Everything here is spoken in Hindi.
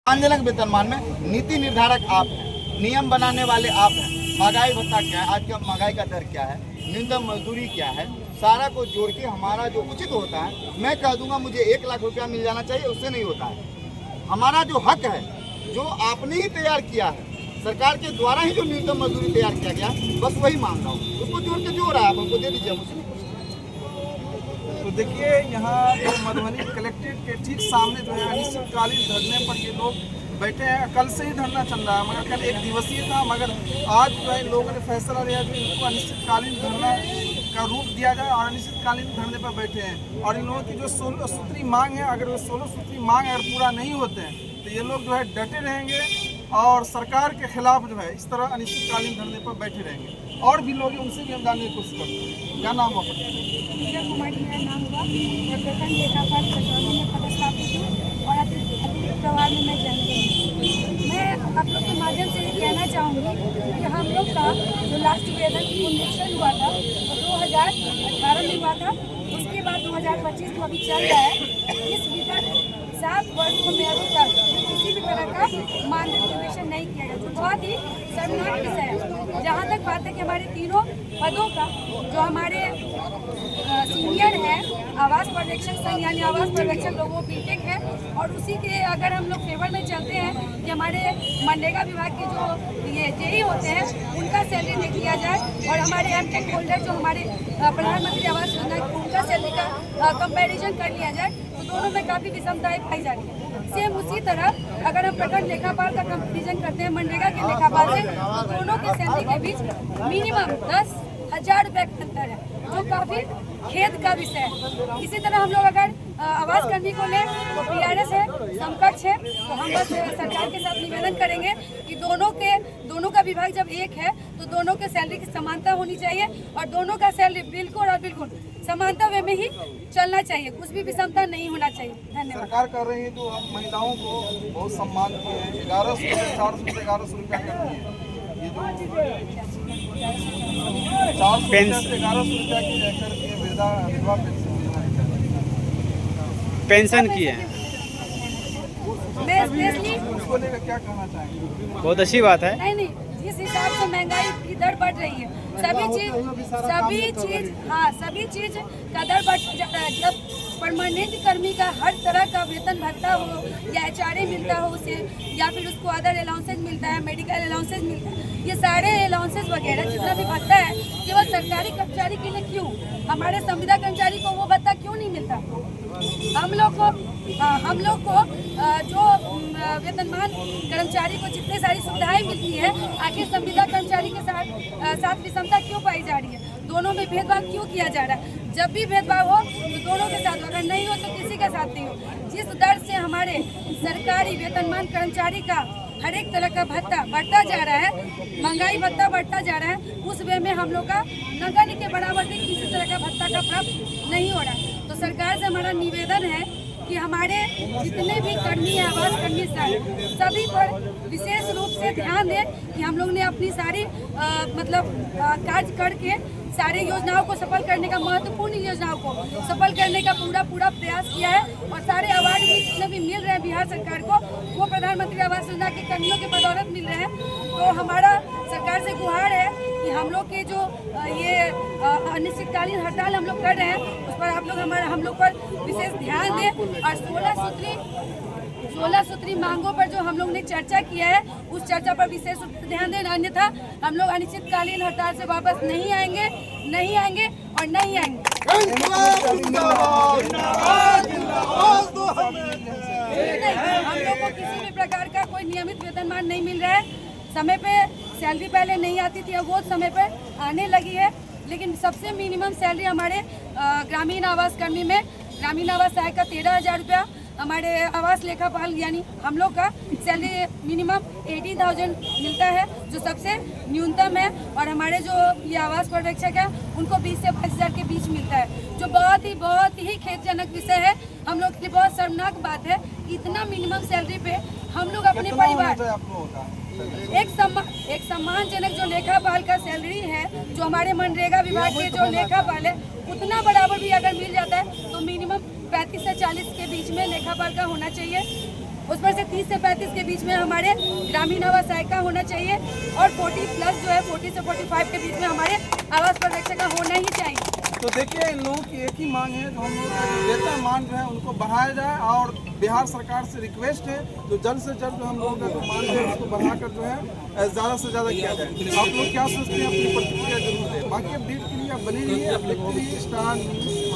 सम्मानजनक वेतनमान में नीति निर्धारक आप हैं, नियम बनाने वाले आप हैं। महंगाई भत्ता क्या है, आज का महंगाई का दर क्या है, न्यूनतम मजदूरी क्या है, सारा को जोड़ के हमारा जो उचित होता है, मैं कह दूंगा मुझे 1 लाख रुपया मिल जाना चाहिए, उससे नहीं होता है। हमारा जो हक है, जो आपने ही तैयार किया है, सरकार के द्वारा ही जो न्यूनतम मजदूरी तैयार किया गया, बस वही मांग रहा हूँ। उसको जोड़ के जो रहा है आप हमको दे दीजिए, मुझसे। तो देखिए, यहाँ जो मधुबनी कलेक्ट्रेट के ठीक सामने जो है अनिश्चितकालीन धरने पर ये लोग बैठे हैं। कल से ही धरना चल रहा है, मगर कल 1 दिवसीय था, मगर आज जो है लोगों ने फैसला लिया कि इनको अनिश्चितकालीन धरना का रूप दिया जाए और अनिश्चितकालीन धरने पर बैठे हैं। और इन लोगों की जो 16 सूत्री मांग है, अगर वो 16 सूत्री मांग अगर पूरा नहीं होते हैं तो ये लोग जो है डटे रहेंगे और सरकार के खिलाफ जो है इस तरह अनिश्चितकालीन धरने पर बैठे रहेंगे। और भी लोग उनसे भी हम जानने की कोशिश करते हैं। क्या नाम हुआ? कुमारी मेरा नाम हुआ। मैं प्रखंड लेखापाल कचौली में पदस्थापित हूँ और अतिरिक्त प्रभार में मैं जानती हूँ। मैं आप लोग के माध्यम से ये कहना चाहूँगी कि हम लोग का जो लास्ट वेतन पुनरीक्षण हुआ था वो 2018 में हुआ था। उसके बाद 2025 में अभी चल रहा है। इस विगत 7 वर्ष को मेरे तक किसी भी तरह का मानदेय रिजर्वेशन नहीं किया गया, जो बहुत ही शर्मनाक विषय है। जहाँ तक बात है कि हमारे तीनों पदों का जो हमारे सीनियर है आवास पर्यवेक्षक संघ यानी आवास पर्यवेक्षक लोगों बीटेक है, और उसी के अगर हम लोग फेवर में चलते हैं कि हमारे मनरेगा विभाग के जो ये जेई होते हैं उनका सैलरी नहीं दिया जाए, और हमारे एमटेक होल्डर जो हमारे प्रधानमंत्री आवास योजना उनका सैलरी का कंपैरिजन कर लिया जाए, तो दोनों में काफ़ी विषमताएं पाई जा रही है। सेम उसी तरह अगर हम प्रखंड लेखापाल का कंपैरिजन करते हैं मनरेगा के लेखापाल से, तो दोनों के सैलरी के बीच मिनिमम 10,000 रुपये का अंतर है, जो काफ़ी खेद का विषय है। इसी तरह हम लोग अगर आवास कर्मी को लें तो PRS है, समकक्ष है, तो हम बस सरकार के साथ निवेदन करेंगे कि दोनों का विभाग जब एक है तो दोनों के सैलरी की समानता होनी चाहिए और दोनों का सैलरी बिल्कुल समानता वे में ही चलना चाहिए, कुछ भी विषमता नहीं होना चाहिए। धन्यवाद। सरकार कर रही है जो महिलाओं को बहुत सम्मान किए हैं, 1100 से 400 से 1100 रुपया करती है। ये जो 400 से 1100 रुपया की करती है वृद्धा विधवा पेंशन की है। उसको लेकर क्या कहना चाहेंगे? बहुत अच्छी बात है। नहीं, जिस हिसाब से महंगाई की दर बढ़ रही है, सभी चीज का दर बढ़ जा रहा है। जब परमानेंट कर्मी का हर तरह का वेतन भत्ता हो या HRA मिलता हो उसे, या फिर उसको अदर अलाउंसेज मिलता है, मेडिकल अलाउंसेज मिलता है, ये सारे अलाउंसेज वगैरह जितना भी भत्ता है केवल सरकारी कर्मचारी के लिए क्यों, हमारे संविदा कर्मचारी को वो भत्ता क्यों नहीं मिलता? हम लोग को जो वेतनमान कर्मचारी को जितनी सारी सुविधाएं मिलती है, आखिर संविदा कर्मचारी के साथ विषमता क्यों पाई जा रही है? दोनों में भेदभाव क्यों किया जा रहा है? जब भी भेदभाव हो तो दोनों के साथ, अगर नहीं हो तो किसी के साथ नहीं हो। जिस दर से हमारे सरकारी वेतनमान कर्मचारी का हर एक तरह का भत्ता बढ़ता जा रहा है, महंगाई भत्ता बढ़ता जा रहा है, उस वे में हम लोग का नगण्य के बराबर भी किसी तरह का भत्ता का प्राप्त नहीं हो रहा है। तो सरकार से हमारा निवेदन है कि हमारे जितने भी कर्मी हैं, आवास कर्मी सभी पर विशेष रूप से ध्यान दें कि हम लोग ने अपनी सारी कार्य करके सारे योजनाओं को सफल करने का, महत्वपूर्ण योजनाओं को सफल करने का पूरा प्रयास किया है, और सारे अवार्ड भी जितने भी मिल रहे हैं बिहार सरकार को, वो प्रधानमंत्री आवास योजना के कर्मियों के बदौलत मिल रहे हैं। तो हमारा सरकार से गुहार है कि हम लोग के जो ये अनिश्चितकालीन हड़ताल हम लोग कर रहे हैं, उस पर आप लोग हम लोग पर विशेष ध्यान दें, और 16 सूत्री मांगों पर जो हम लोग ने चर्चा किया है उस चर्चा पर विशेष रूप से ध्यान देना, अन्यथा हम लोग अनिश्चितकालीन हड़ताल से वापस नहीं आएंगे और नहीं आएंगे। हम लोग को किसी भी प्रकार का कोई नियमित वेतनमान नहीं मिल रहा है। समय पे सैलरी पहले नहीं आती थी, अब वो समय पर आने लगी है, लेकिन सबसे मिनिमम सैलरी हमारे ग्रामीण आवास कर्मी में, ग्रामीण आवास सहायक का 13,000 रुपया, हमारे आवास लेखापाल यानी हम लोग का सैलरी मिनिमम 18,000 मिलता है, जो सबसे न्यूनतम है, और हमारे जो ये आवास पर्यवेक्षक है उनको 20 से 22,000 के बीच मिलता है, जो बहुत ही खेदजनक विषय है। हम लोग के लिए बहुत शर्मनाक बात है, इतना मिनिमम सैलरी पे हम लोग अपने परिवार एक सम्मानजनक जो लेखापाल का सैलरी है, जो हमारे मनरेगा विभाग के जो लेखापाल है, उतना बराबर भी अगर मिल जाता है तो मिनिमम 35 से 40 के बीच में लेखापाल का होना चाहिए। उस पर से 30 से 35 के बीच में हमारे ग्रामीण आवास सहायिका होना चाहिए और 40+ जो है 40 से 45 के बीच में हमारे आवास पर्यवेक्षक होना ही चाहिए। तो देखिए इन लोगों की एक ही मांग है, जो हम लोग का जो वेतनमान जो है उनको बढ़ाया जाए और बिहार सरकार से रिक्वेस्ट है जो जल्द से जल्द जो हम लोगों का जो मांग है उसको बढ़ाकर जो है ज़्यादा से ज़्यादा किया जाए। आप लोग क्या सोचते हैं अपनी प्रतिक्रिया जरूर दें। बाकी अपडेट के लिए आप बने रहिए, आप देखते रहिए स्टार न्यूज़।